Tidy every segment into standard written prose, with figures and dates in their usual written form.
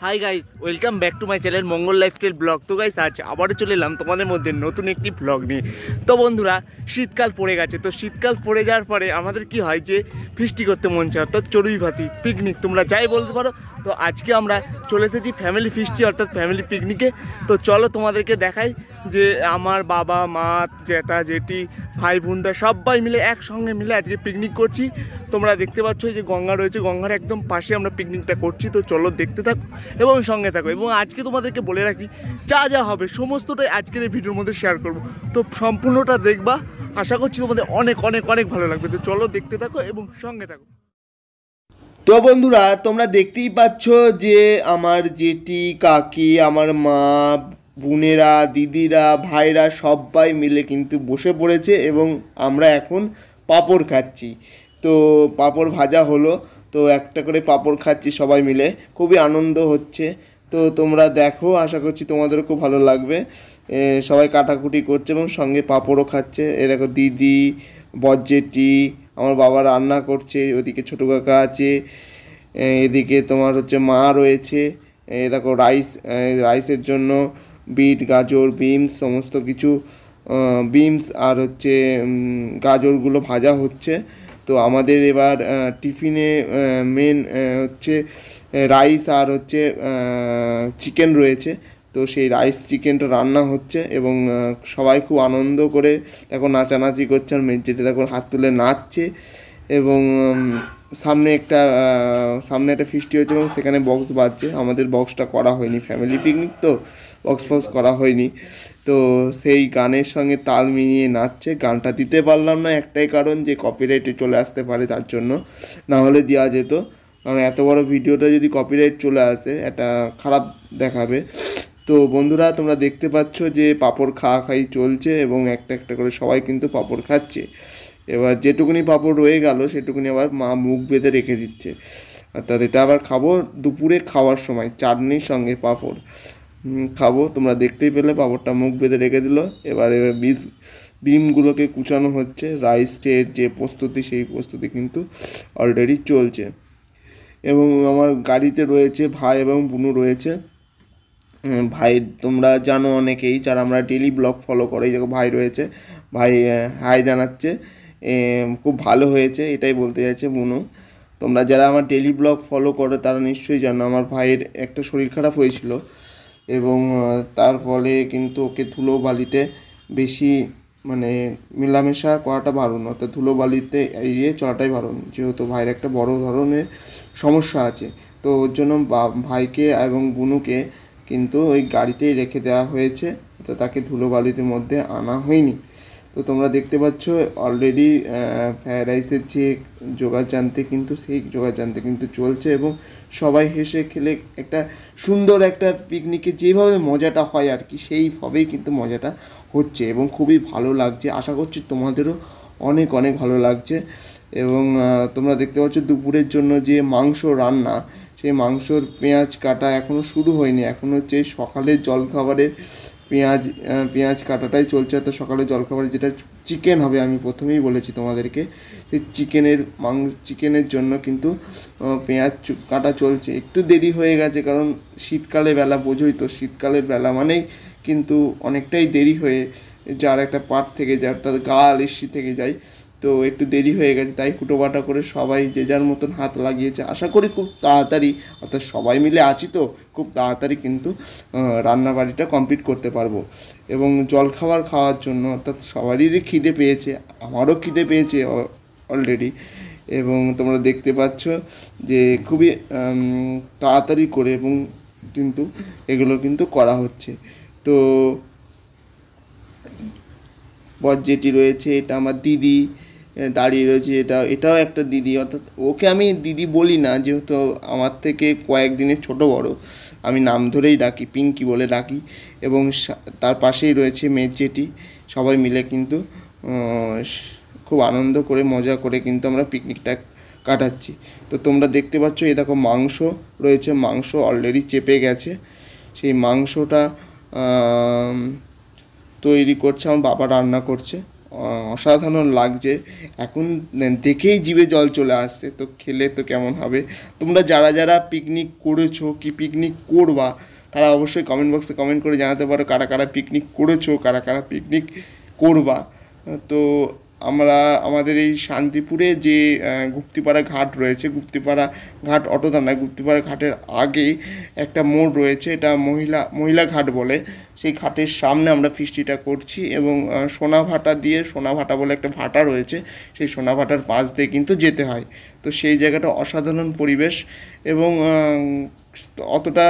Hi guys, welcome back to my channel Mangal lifestyle blog. তো guys, আজ আবারও চলে এলাম তোমাদের মধ্যে নতুন একটি ব্লগ নিয়ে। তো বন্ধুরা, শীতকাল পড়ে গেছে। তো শীতকাল পড়ে যাওয়ার পরে আমাদের কি হয় যে ফিস্টি করতে মন চায়, অর্থাৎ চড়ুই ভাতি, পিকনিক, তোমরা যাই বলতে পারো। তো আজকে আমরা চলে এসেছি ফ্যামিলি ফিস্টি অর্থাৎ ফ্যামিলি পিকনিকে। তো চলো তোমাদেরকে দেখাই যে আমার বাবা মা জ্যাঠা জেঠি ভাই বোনরা সবাই মিলে একসঙ্গে মিলে আজকে পিকনিক করছি। তোমরা দেখতে পাচ্ছ যে গঙ্গা রয়েছে, গঙ্গার একদম পাশে আমরা পিকনিকটা করছি। তো চলো দেখতে থাকো এবং সঙ্গে থাকো। এবং আজকে তোমাদেরকে বলে রাখি, যা যা হবে সমস্তটাই আজকের এই ভিডিওর মধ্যে শেয়ার করব। তো সম্পূর্ণটা দেখবা, আশা করছি তোমাদের অনেক অনেক অনেক ভালো লাগবে। তো চলো দেখতে থাকো এবং সঙ্গে থাকো। তো বন্ধুরা, তোমরা দেখতেই পাচ্ছ যে আমার জেঠি কাকি, আমার মা, বোনেরা, দিদিরা, ভাইরা সবাই মিলে কিন্তু বসে পড়েছে এবং আমরা এখন পাঁপড় খাচ্ছি। তো পাঁপড় ভাজা হলো, তো একটা করে পাঁপড় খাচ্ছি সবাই মিলে, খুবই আনন্দ হচ্ছে। তো তোমরা দেখো, আশা করছি তোমাদেরও খুব ভালো লাগবে। সবাই কাটাকুটি করছে এবং সঙ্গে পাঁপড়ও খাচ্ছে। এ দেখো দিদি, বজ্জেটি, আমার বাবা রান্না করছে, ওদিকে ছোটো কাকা আছে, এদিকে তোমার হচ্ছে মা রয়েছে। দেখো রাইসের জন্য বিট, গাজর, বিনস সমস্ত কিছু, বিনস আর হচ্ছে গাজরগুলো ভাজা হচ্ছে। তো আমাদের এবার টিফিনে মেন হচ্ছে রাইস আর হচ্ছে চিকেন রয়েছে। তো সেই রাইস চিকেনটা রান্না হচ্ছে এবং সবাই খুব আনন্দ করে দেখো নাচানাচি করছে। আর মেয়েটা দেখো হাত তুলে নাচছে এবং সামনে একটা ফিস্টি হচ্ছে এবং সেখানে বক্স বাজছে। আমাদের বক্সটা করা হয়নি, ফ্যামিলি পিকনিক তো বক্স ফক্স করা হয়নি। তো সেই গানের সঙ্গে তাল মিলিয়ে নাচছে। গানটা দিতে পারলাম না একটাই কারণ, যে কপিরাইটে চলে আসতে পারে, তার জন্য। না হলে দেওয়া যেত, কারণ এত বড় ভিডিওটা যদি কপিরাইট চলে আসে এটা খারাপ দেখাবে। তো বন্ধুরা, তোমরা দেখতে পাচ্ছ যে পাঁপড় খাই চলছে এবং একটা একটা করে সবাই কিন্তু পাঁপড় খাচ্ছে। এবার যেটুকুনি পাঁপড় রয়ে গেল সেটুকুনি আবার মা মুখ বেঁধে রেখে দিচ্ছে, অর্থাৎ এটা আবার খাবো দুপুরে খাওয়ার সময় চাটনির সঙ্গে পাঁপড় খাবো। তোমরা দেখতেই পেলে পাঁপড়টা মুখ বেঁধে রেখে দিল। এবারে বিমগুলোকে কুচানো হচ্ছে। রাইসের যে প্রস্তুতি, সেই প্রস্তুতি কিন্তু অলরেডি চলছে। এবং আমার গাড়িতে রয়েছে ভাই এবং বুনু রয়েছে। ভাই তোমরা জানো অনেকেই, যারা আমরা ডেলি ব্লগ ফলো করে, এই দেখো ভাই রয়েছে, ভাই হাই জানাচ্ছে, খুব ভালো হয়েছে এটাই বলতে চাইছে বুনু। তোমরা যারা আমার ডেলি ব্লগ ফলো করো তারা নিশ্চয়ই জানো আমার ভাইয়ের একটা শরীর খারাপ হয়েছিল এবং তার ফলে কিন্তু ওকে ধুলো বালিতে বেশি মেলামেশা করাটা বারণ, অর্থাৎ ধুলো বালিতে এড়িয়ে চলাটাই বারণ, যেহেতু ভাইয়ের একটা বড় ধরনের সমস্যা আছে। তো ওর জন্য ভাইকে এবং বুনুকে কিন্তু ওই গাড়িতেই রেখে দেওয়া হয়েছে, তো তাকে ধুলোবালির মধ্যে আনা হয়নি। তো তোমরা দেখতে পাচ্ছ অলরেডি ফ্রায়েড রাইসের যে জোগাড় জানতে কিন্তু সেই জোগাড় জানতে কিন্তু চলছে এবং সবাই হেসে খেলে একটা সুন্দর একটা পিকনিকে যেভাবে মজাটা হয় আর কি, সেইভাবেই কিন্তু মজাটা হচ্ছে এবং খুবই ভালো লাগছে। আশা করছি তোমাদেরও অনেক অনেক ভালো লাগছে। এবং তোমরা দেখতে পাচ্ছ দুপুরের জন্য যে মাংস রান্না, সেই মাংসর পেঁয়াজ কাটা এখনও শুরু হয়নি, এখন হচ্ছে সকালের জলখাবারের পেঁয়াজ কাটাটাই চলছে। তো সকালের জলখাবারে যেটা চিকেন হবে, আমি প্রথমেই বলেছি তোমাদেরকে, সেই চিকেনের জন্য কিন্তু পেঁয়াজ কাটা চলছে। একটু দেরি হয়ে গেছে কারণ শীতকালে বেলা, বোঝোই তো, শীতকালের বেলা মানেই কিন্তু অনেকটাই দেরি হয়ে যার একটা পাট থেকে যায়, অর্থাৎ গা লিস্যি থেকে যায়। তো একটু দেরি হয়ে গেছে, তাই কুটোবাটা করে সবাই যে যার মতন হাত লাগিয়েছে। আশা করি খুব তাড়াতাড়ি, অর্থাৎ সবাই মিলে আছি তো খুব তাড়াতাড়ি কিন্তু রান্নাবাড়িটা কমপ্লিট করতে পারবো। এবং জলখাবার খাওয়ার জন্য, অর্থাৎ সবারই খিদে পেয়েছে, আমারও খিদে পেয়েছে অলরেডি। এবং তোমরা দেখতে পাচ্ছ যে খুবই তাড়াতাড়ি করে এবং কিন্তু এগুলো কিন্তু করা হচ্ছে। তো বজ্জেটি রয়েছে, এটা আমার দিদি দাঁড়িয়ে রয়েছে, এটাও একটা দিদি, অর্থাৎ ওকে আমি দিদি বলি না, যেহেতু আমার থেকে কয়েকদিনের ছোটো বড়, আমি নাম ধরেই ডাকি, পিঙ্কি বলে ডাকি। এবং তার পাশেই রয়েছে মেজেটি। সবাই মিলে কিন্তু খুব আনন্দ করে মজা করে কিন্তু আমরা পিকনিকটা কাটাচ্ছি। তো তোমরা দেখতে পাচ্ছ, এই দেখো মাংস রয়েছে, মাংস অলরেডি চেপে গেছে। সেই মাংসটা তৈরি করছে আমার বাবা, রান্না করছে। অসাধারণ লাগছে এখন, দেখেই জিভে জল চলে আসছে। তো খেলে তো কেমন হবে। তোমরা যারা যারা পিকনিক করেছো কি পিকনিক করবা তারা অবশ্যই কমেন্ট বক্সে কমেন্ট করে জানাতে পারো কারা কারা পিকনিক করেছো, কারা কারা পিকনিক করবা। তো আমরা আমাদের এই শান্তিপুরে যে গুপ্তিপাড়া ঘাট রয়েছে, গুপ্তিপাড়া ঘাট অটোদানা, গুপ্তিপাড়া ঘাটের আগেই একটা মোড় রয়েছে, এটা মহিলা ঘাট বলে। সেই ঘাটের সামনে আমরা ফিস্টিটা করছি এবং সোনাভাটা দিয়ে, সোনাভাটা বলে একটা ভাটা রয়েছে, সেই সোনাভাটার পাশ দিয়ে কিন্তু যেতে হয়। তো সেই জায়গাটা অসাধারণ পরিবেশ এবং অতটা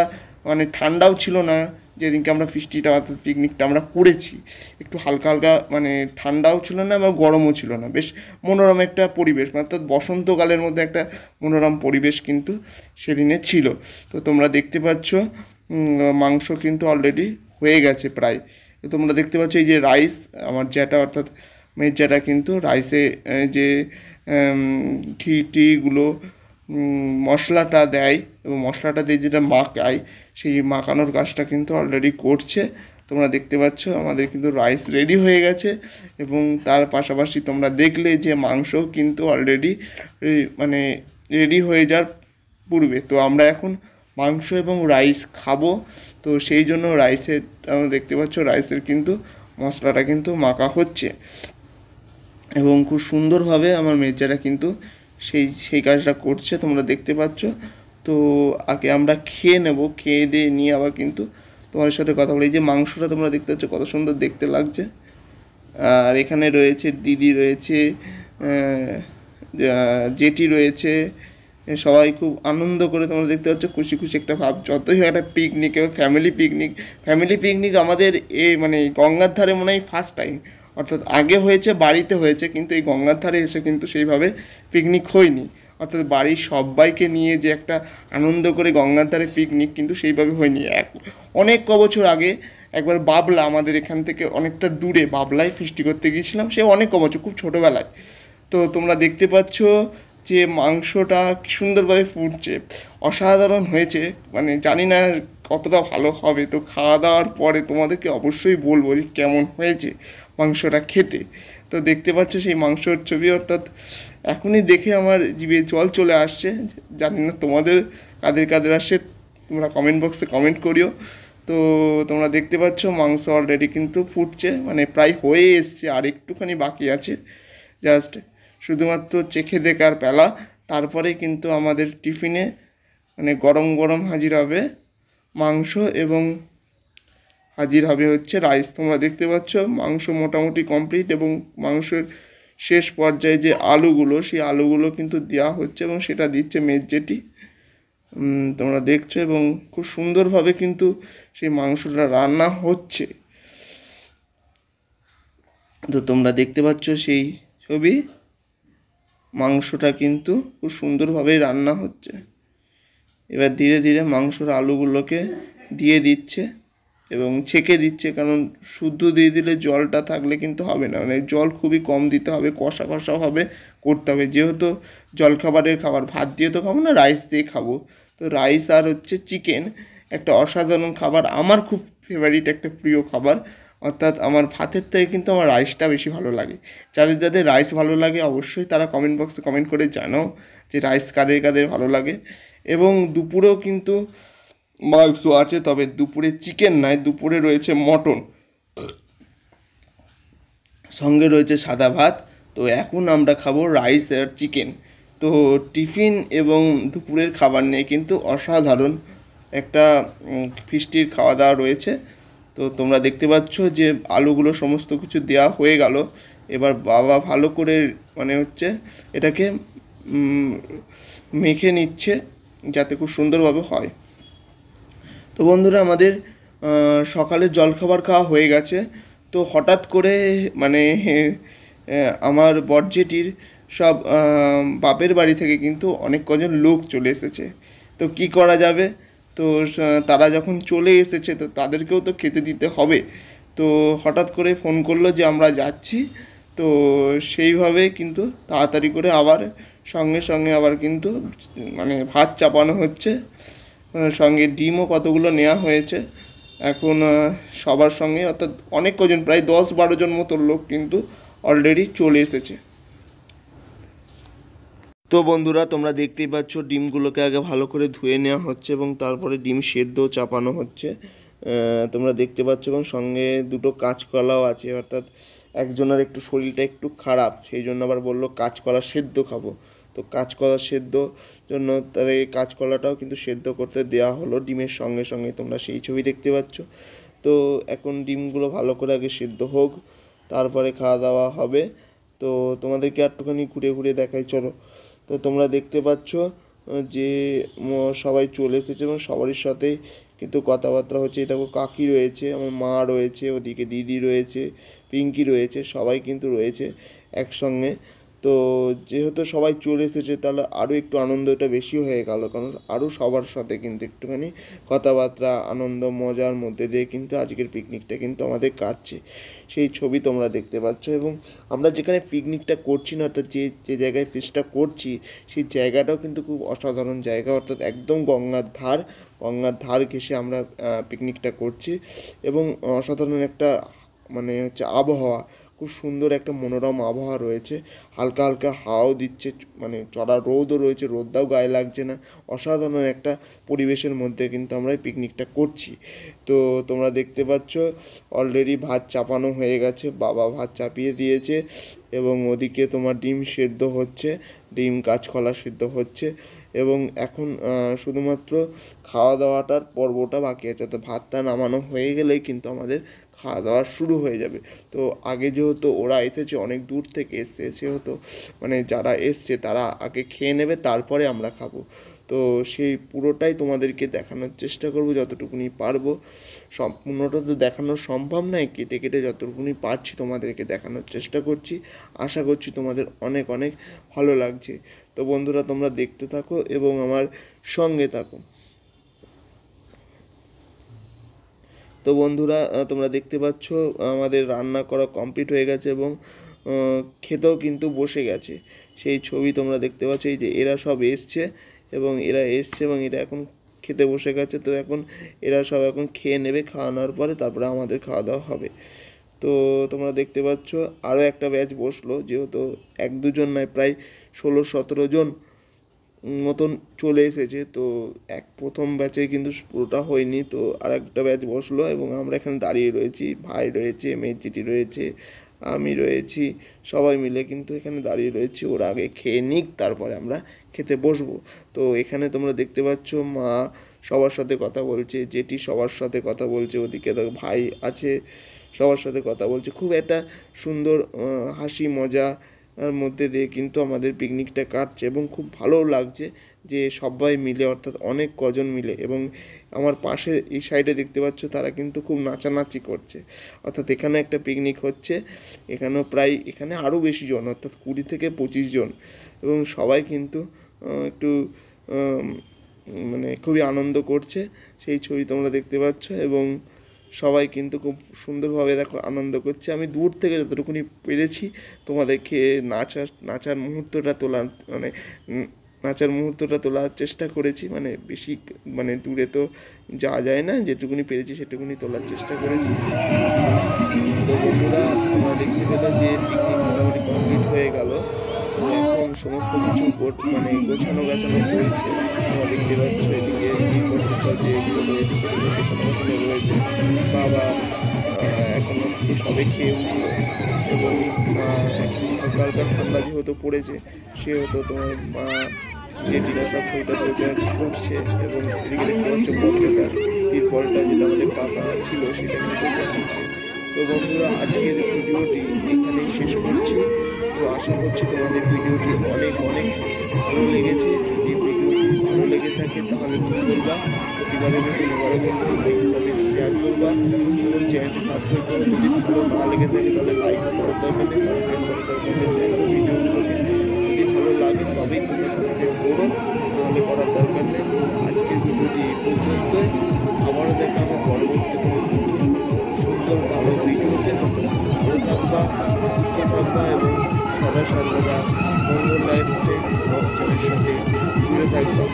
মানে ঠান্ডাও ছিল না যেদিনকে আমরা ফিস্টিটা অর্থাৎ পিকনিকটা আমরা করেছি। একটু হালকা হালকা মানে ঠান্ডাও ছিল না বা গরমও ছিল না, বেশ মনোরম একটা পরিবেশ, অর্থাৎ বসন্তকালের মধ্যে একটা মনোরম পরিবেশ কিন্তু সেদিনে ছিল। তো তোমরা দেখতে পাচ্ছ মাংস কিন্তু অলরেডি হয়ে গেছে প্রায়। তো তোমরা দেখতে পাচ্ছ এই যে রাইস, আমার জ্যাটা অর্থাৎ মেয়ের জ্যাটা কিন্তু রাইসে যে ঘি টিগুলো মশলাটা দেয় এবং মশলাটা দিয়ে যেটা মাখায়, সেই মাখানোর কাজটা কিন্তু অলরেডি করছে। তোমরা দেখতে পাচ্ছ আমাদের কিন্তু রাইস রেডি হয়ে গেছে এবং তার পাশাপাশি তোমরা দেখলে যে মাংস কিন্তু অলরেডি মানে রেডি হয়ে যাওয়ার পূর্বে। তো আমরা এখন মাংস এবং রাইস খাবো। তো সেই জন্য রাইসের তোমরা দেখতে পাচ্ছ রাইসের কিন্তু মশলাটা কিন্তু মাখা হচ্ছে এবং খুব সুন্দরভাবে আমার মেয়েচারা কিন্তু সেই কাজটা করছে, তোমরা দেখতে পাচ্ছ। তো আগে আমরা খেয়ে নেব, খেয়ে দিয়ে নিয়ে আবার কিন্তু তোমাদের সাথে কথা বলি। যে মাংসটা তোমরা দেখতে পাচ্ছ কত সুন্দর দেখতে লাগছে। আর এখানে রয়েছে দিদি, রয়েছে জেঠি রয়েছে, সবাই খুব আনন্দ করে তোমরা দেখতে পাচ্ছ খুশি খুশি একটা ভাব। যতই একটা পিকনিক এবং ফ্যামিলি পিকনিক আমাদের মানে গঙ্গার ধারে মনে হয় ফার্স্ট টাইম, অর্থাৎ আগে হয়েছে বাড়িতে হয়েছে কিন্তু এই গঙ্গার ধারে এসে কিন্তু সেইভাবে পিকনিক হয়নি। অর্থাৎ বাড়ির সবাইকে নিয়ে যে একটা আনন্দ করে গঙ্গার ধারে পিকনিক কিন্তু সেইভাবে হয়নি। অনেক বছর আগে একবার বাবলা, আমাদের এখান থেকে অনেকটা দূরে বাবলায় ফিস্টি করতে গিয়েছিলাম, সে অনেক বছর, খুব ছোটোবেলায়। তো তোমরা দেখতে পাচ্ছ যে মাংসটা কি সুন্দরভাবে ফুটছে, অসাধারণ হয়েছে। মানে জানি না কতটা ভালো হবে, তো খাওয়া দাওয়ার পরে তোমাদেরকে অবশ্যই বলবো যে কেমন হয়েছে মাংসটা খেতে। তো দেখতে পাচ্ছ সেই মাংসর ছবি, অর্থাৎ এখনই দেখে আমার জিভে জল চলে আসছে। জানি না তোমাদের কাদের কাদের আসছে, তোমরা কমেন্ট বক্সে কমেন্ট করিও। তো তোমরা দেখতে পাচ্ছ মাংস অলরেডি কিন্তু ফুটছে, মানে প্রায় হয়ে এসছে, আর একটুখানি বাকি আছে, জাস্ট শুধুমাত্র চেখে দেখার পেলা। তারপরে কিন্তু আমাদের টিফিনে মানে গরম গরম হাজির হবে মাংস এবং হাজির হবে হচ্ছে রাইস। তোমরা দেখতে পাচ্ছ মাংস মোটামুটি কমপ্লিট এবং মাংসের শেষ পর্যায়ে যে আলুগুলো, সেই আলুগুলো কিন্তু দেওয়া হচ্ছে এবং সেটা দিচ্ছে মেয়ের জেঠি, তোমরা দেখছো। এবং খুব সুন্দরভাবে কিন্তু সেই মাংসটা রান্না হচ্ছে। তো তোমরা দেখতে পাচ্ছ সেই ছবি, মাংসটা কিন্তু খুব সুন্দরভাবেই রান্না হচ্ছে। এবার ধীরে ধীরে মাংসর আলুগুলোকে দিয়ে দিচ্ছে এবং ছেঁকে দিচ্ছে, কারণ শুদ্ধ দিয়ে দিলে জলটা থাকলে কিন্তু হবে না, মানে জল খুবই কম দিতে হবে, কষা কষাভাবে করতে হবে। যেহেতু জলখাবারের খাবার, ভাত দিয়ে তো খাবো না, রাইস দিয়ে খাবো। তো রাইস আর হচ্ছে চিকেন একটা অসাধারণ খাবার, আমার খুব ফেভারিট একটা প্রিয় খাবার। অর্থাৎ আমার ভাতের থেকে কিন্তু আমার রাইসটা বেশি ভালো লাগে। যাদের যাদের রাইস ভালো লাগে অবশ্যই তারা কমেন্ট বক্সে কমেন্ট করে জানাও যে রাইস কাদের কাদের ভালো লাগে। এবং দুপুরেও কিন্তু মাংস আছে, তবে দুপুরে চিকেন নয়, দুপুরে রয়েছে মটন, সঙ্গে রয়েছে সাদা ভাত। তো এখন আমরা খাবো রাইস আর চিকেন। তো টিফিন এবং দুপুরের খাবার নিয়ে কিন্তু অসাধারণ একটা ফিস্টির খাওয়া দাওয়া রয়েছে। তো তোমরা দেখতে পাচ্ছ যে আলুগুলো সমস্ত কিছু দেওয়া হয়ে গেল। এবার বাবা ভালো করে মানে হচ্ছে এটাকে মেখে নিচ্ছে যাতে খুব সুন্দরভাবে হয়। তো বন্ধুরা আমাদের সকালের জলখাবার খাওয়া হয়ে গেছে। তো হঠাৎ করে মানে আমার বরজেটির সব বাপের বাড়ি থেকে কিন্তু অনেক কজন লোক চলে এসেছে। তো কি করা যাবে, তো তারা যখন চলে এসেছে তো তাদেরকেও তো খেতে দিতে হবে। তো হঠাৎ করে ফোন করলো যে আমরা যাচ্ছি। তো সেইভাবে কিন্তু তাড়াতাড়ি করে আবার সঙ্গে সঙ্গে আবার কিন্তু মানে ভাত চাপানো হচ্ছে, সঙ্গে ডিমও কতগুলো নেওয়া হয়েছে। এখন সবার সঙ্গে অর্থাৎ অনেক কজন, প্রায় 10-12 জন মতো লোক কিন্তু অলরেডি চলে এসেছে। তো বন্ধুরা তোমরা দেখতেই পাচ্ছ ডিমগুলোকে আগে ভালো করে ধুয়ে নেওয়া হচ্ছে এবং তারপরে ডিম সেদ্ধ চাপানো হচ্ছে, তোমরা দেখতে পাচ্ছ। এবং সঙ্গে দুটো কাঁচকলাও আছে, অর্থাৎ একজনের একটু শরীরটা একটু খারাপ, সেই জন্য আবার বললো কাঁচকলা সেদ্ধ খাবো। তো কাঁচকলা সেদ্ধ জন্য তার এই কাঁচকলাটাও কিন্তু সেদ্ধ করতে দেওয়া হলো ডিমের সঙ্গে সঙ্গে, তোমরা সেই ছবি দেখতে পাচ্ছ। তো এখন ডিমগুলো ভালো করে আগে সেদ্ধ হোক, তারপরে খাওয়া দাওয়া হবে। তো তোমাদেরকে একটুখানি ঘুরে ঘুরে দেখাই, চলো। তো তোমরা দেখতে পাচ্ছ যে সবাই চলে এসেছে এবং সবারই সাথেই কিন্তু কথাবার্তা হচ্ছে। দেখো কাকি রয়েছে, আমার মা রয়েছে, ওদিকে দিদি রয়েছে, পিঙ্কি রয়েছে, সবাই কিন্তু রয়েছে একসঙ্গে। তো যেহেতু সবাই চলে এসেছে তাহলে আরও একটু আনন্দটা বেশি হয়ে গেল, কারণ আরও সবার সাথে কিন্তু একটুখানি কথাবার্তা আনন্দ মজার মধ্যে দিয়ে কিন্তু আজকের পিকনিকটা কিন্তু আমাদের কাটছে, সেই ছবি তোমরা দেখতে পাচ্ছ। এবং আমরা যেখানে পিকনিকটা করছি না, অর্থাৎ যে জায়গায় ফিস্টটা করছি সেই জায়গাটাও কিন্তু খুব অসাধারণ জায়গা, অর্থাৎ একদম গঙ্গার ধার ঘেঁষে আমরা পিকনিকটা করছি। এবং অসাধারণ একটা মানে হচ্ছে আবহাওয়া, খুব সুন্দর একটা মনোরম আবহাওয়া রয়েছে, হালকা হালকা হাওয়াও দিচ্ছে, মানে চড়া রোদও রয়েছে, রোদটাও গায়ে লাগছে না, অসাধারণ একটা পরিবেশের মধ্যে কিন্তু আমরা এই পিকনিকটা করছি। তো তোমরা দেখতে পাচ্ছ অলরেডি ভাত চাপানো হয়ে গেছে, বাবা ভাত চাপিয়ে দিয়েছে এবং ওদিকে তোমার ডিম সেদ্ধ হচ্ছে, ডিম কাঁচকলা সেদ্ধ হচ্ছে। এবং এখন শুধুমাত্র খাওয়া দাওয়াটার পর্বটা বাকি আছে, তো ভাতটা নামানো হয়ে গেলেই কিন্তু আমাদের খাওয়া দাওয়া শুরু হয়ে যাবে। তো আগে যেহেতু ওরা এসেছে, অনেক দূর থেকে এসছে, সেহেতু মানে যারা এসছে তারা আগে খেয়ে নেবে, তারপরে আমরা খাবো। তো সেই পুরোটাই তোমাদেরকে দেখানোর চেষ্টা করব যতটুকুনি পারবো। সম্পূর্ণটা তো দেখানো সম্ভব নয়, কেটে কেটে যতটুকুনি পারছি তোমাদেরকে দেখানোর চেষ্টা করছি। আশা করছি তোমাদের অনেক অনেক ভালো লাগছে। তো বন্ধুরা তোমরা দেখতে থাকো এবং আমার সঙ্গে থাকো। তো বন্ধুরা তোমরা দেখতে পাচ্ছ আমাদের রান্না করা কমপ্লিট হয়ে গেছে এবং খেতেও কিন্তু বসে গেছে, সেই ছবি তোমরা দেখতে পাচ্ছ। এই যে এরা সব এসছে এবং এরা এখন খেতে বসে গেছে। তো এখন এরা সব এখন খেয়ে নেবে, খাওয়ানোর পরে তারপরে আমাদের খাওয়া দাওয়া হবে। তো তোমরা দেখতে পাচ্ছ আরও একটা ব্যাচ বসলো, যেহেতু এক দুজন নয় প্রায় 16-17 জন মতন চলে এসেছে। তো প্রথম ব্যাচে কিন্তু পুরোটা হয়নি, তো আর একটা ব্যাচ বসলো এবং আমরা এখানে দাঁড়িয়ে রয়েছি, ভাই রয়েছে, মেজিটি রয়েছে, আমি রয়েছি, সবাই মিলে কিন্তু এখানে দাঁড়িয়ে রয়েছি। ওরা আগে খেয়ে নিক, তারপরে আমরা খেতে বসবো। তো এখানে তোমরা দেখতে পাচ্ছ মা সবার সাথে কথা বলছে, জেঠি সবার সাথে কথা বলছে, ওদিকে ভাই আছে সবার সাথে কথা বলছে। খুব একটা সুন্দর হাসি মজা আর মধ্যে দিয়ে কিন্তু আমাদের পিকনিকটা কাটছে এবং খুব ভালোও লাগছে যে সবাই মিলে, অর্থাৎ অনেক কজন মিলে। এবং আমার পাশে এই সাইডে দেখতে পাচ্ছ তারা কিন্তু খুব নাচানাচি করছে, অর্থাৎ এখানে একটা পিকনিক হচ্ছে, এখানে আরও বেশি জন, অর্থাৎ 20 থেকে 25 জন। এবং সবাই কিন্তু একটু মানে খুবই আনন্দ করছে, সেই ছবি তোমরা দেখতে পাচ্ছ। এবং সবাই কিন্তু খুব সুন্দরভাবে দেখো আনন্দ করছে। আমি দূর থেকে যতটুকুনি পেরেছি তোমাদেরকে নাচার মুহূর্তটা তোলার চেষ্টা করেছি, মানে বেশি মানে দূরে তো যাওয়া যায় না, যেটুকুনি পেরেছি সেটুকুনি তোলার চেষ্টা করেছি। তো বন্ধুরা আমরা দেখতে পেলাম যে পিকনিক মোটামুটি কমপ্লিট হয়ে গেল, এখন সমস্ত কিছু গোছানো চলছে। আমরা দেখতে পাচ্ছ এদিকে যেগুলো রয়েছে সেগুলো গোছানো রয়েছে। বাবা এখনো সবে খেয়ে উঠলো এবং হালকা ঠান্ডা যেহেতু পড়েছে সেহেতু তোমার মা জেঠিরা সব সোয়েটার করছে। এবং এদিকে দেখতে পাচ্ছ পত্রটা তিরপলটা যেটা আমাদের পাতা ছিল সেটা কিন্তু গোছাচ্ছে। তো বন্ধুরা আজকের ভিডিওটি এখানেই শেষ করছি। তো আশা করছি তোমাদের ভিডিওটি অনেক অনেক ভালো লেগেছে। যদি ভিডিওটি ভালো লেগে থাকে তাহলে কী করবা, প্রতিবারের মতন এবারও বলবো লাইক কমেন্ট শেয়ার করবা এবং চ্যানেলটি সাবস্ক্রাইব করো। যদি ভালো না লেগে থাকে তাহলে লাইক করার দরকার নেই, সাবস্ক্রাইব করার দরকার নেই। দেখো ভিডিওগুলোকে যদি ভালো লাগে তবেই কোনো সাবস্ক্রাইব করো, নাহলে করার দরকার নেই। তো আজকের ভিডিওটি এই পর্যন্তই, আবারও দেখা হবে পরবর্তী কোনো নতুন সুন্দর ভালো ভিডিওতে। তখন ভালো থাকবা, সুস্থ থাকবা এবং সদা সর্বদা মঙ্গল লাইফস্টাইল ব্লগ চ্যানেলের সাথে জুড়ে থাকবা।